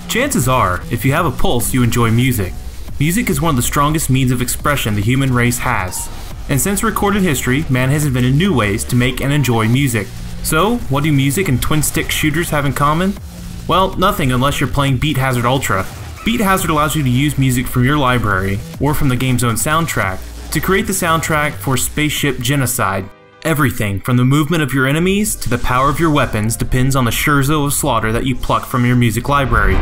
Chances are, if you have a pulse, you enjoy music. Music is one of the strongest means of expression the human race has. And since recorded history, man has invented new ways to make and enjoy music. So, what do music and twin-stick shooters have in common? Well, nothing unless you're playing Beat Hazard Ultra. Beat Hazard allows you to use music from your library, or from the game's own soundtrack, to create the soundtrack for Spaceship Genocide. Everything from the movement of your enemies to the power of your weapons depends on the scherzo of slaughter that you pluck from your music library.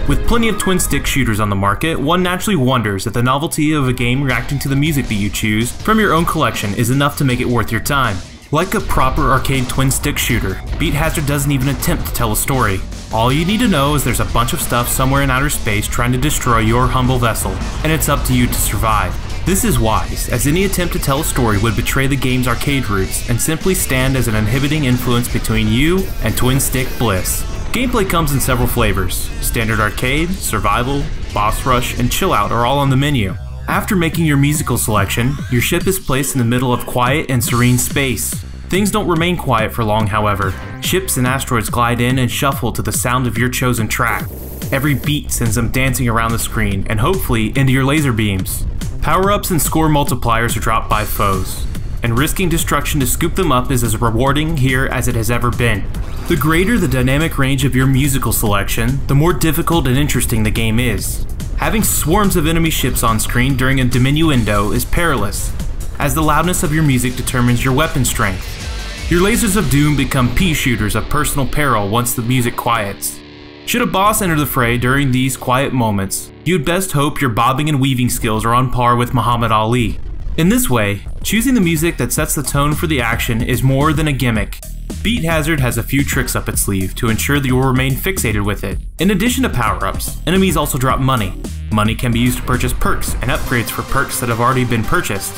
With plenty of twin-stick shooters on the market, one naturally wonders if the novelty of a game reacting to the music that you choose from your own collection is enough to make it worth your time. Like a proper arcade twin-stick shooter, Beat Hazard doesn't even attempt to tell a story. All you need to know is there's a bunch of stuff somewhere in outer space trying to destroy your humble vessel, and it's up to you to survive. This is wise, as any attempt to tell a story would betray the game's arcade roots and simply stand as an inhibiting influence between you and twin-stick bliss. Gameplay comes in several flavors. Standard arcade, survival, boss rush, and chill out are all on the menu. After making your musical selection, your ship is placed in the middle of quiet and serene space. Things don't remain quiet for long, however. Ships and asteroids glide in and shuffle to the sound of your chosen track. Every beat sends them dancing around the screen, and hopefully into your laser beams. Power-ups and score multipliers are dropped by foes, and risking destruction to scoop them up is as rewarding here as it has ever been. The greater the dynamic range of your musical selection, the more difficult and interesting the game is. Having swarms of enemy ships on screen during a diminuendo is perilous, as the loudness of your music determines your weapon strength. Your lasers of doom become pea shooters of personal peril once the music quiets. Should a boss enter the fray during these quiet moments, you'd best hope your bobbing and weaving skills are on par with Muhammad Ali. In this way, choosing the music that sets the tone for the action is more than a gimmick. Beat Hazard has a few tricks up its sleeve to ensure that you will remain fixated with it. In addition to power-ups, enemies also drop money. Money can be used to purchase perks and upgrades for perks that have already been purchased.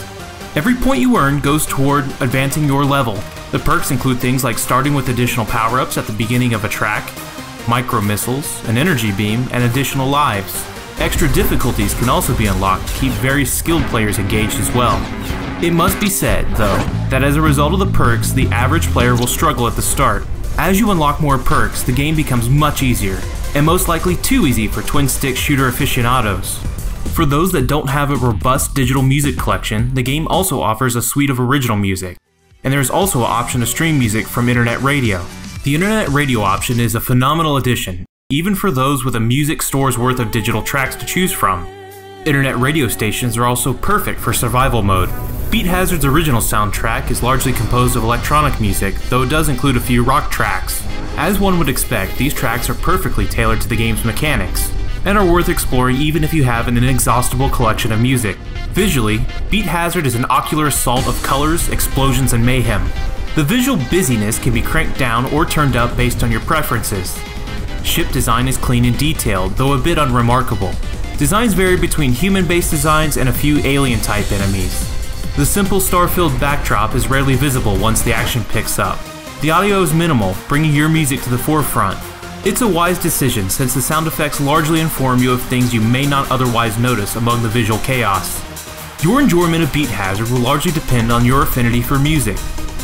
Every point you earn goes toward advancing your level. The perks include things like starting with additional power-ups at the beginning of a track, micro-missiles, an energy beam, and additional lives. Extra difficulties can also be unlocked to keep very skilled players engaged as well. It must be said, though, that as a result of the perks, the average player will struggle at the start. As you unlock more perks, the game becomes much easier, and most likely too easy for twin-stick shooter aficionados. For those that don't have a robust digital music collection, the game also offers a suite of original music, and there is also an option to stream music from internet radio. The internet radio option is a phenomenal addition, even for those with a music store's worth of digital tracks to choose from. Internet radio stations are also perfect for survival mode. Beat Hazard's original soundtrack is largely composed of electronic music, though it does include a few rock tracks. As one would expect, these tracks are perfectly tailored to the game's mechanics, and are worth exploring even if you have an inexhaustible collection of music. Visually, Beat Hazard is an ocular assault of colors, explosions, and mayhem. The visual busyness can be cranked down or turned up based on your preferences. Ship design is clean and detailed, though a bit unremarkable. Designs vary between human-based designs and a few alien-type enemies. The simple star-filled backdrop is rarely visible once the action picks up. The audio is minimal, bringing your music to the forefront. It's a wise decision since the sound effects largely inform you of things you may not otherwise notice among the visual chaos. Your enjoyment of Beat Hazard will largely depend on your affinity for music.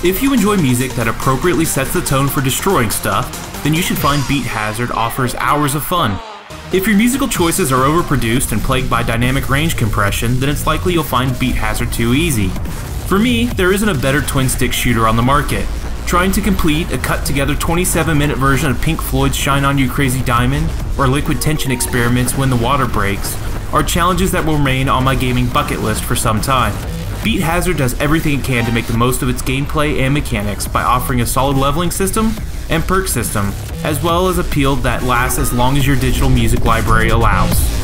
If you enjoy music that appropriately sets the tone for destroying stuff, then you should find Beat Hazard offers hours of fun. If your musical choices are overproduced and plagued by dynamic range compression, then it's likely you'll find Beat Hazard too easy. For me, there isn't a better twin-stick shooter on the market. Trying to complete a cut-together 27-minute version of Pink Floyd's Shine On You Crazy Diamond, or Liquid Tension Experiment's When the Water Breaks, are challenges that will remain on my gaming bucket list for some time. Beat Hazard does everything it can to make the most of its gameplay and mechanics by offering a solid leveling system and perk system, as well as appeal that lasts as long as your digital music library allows.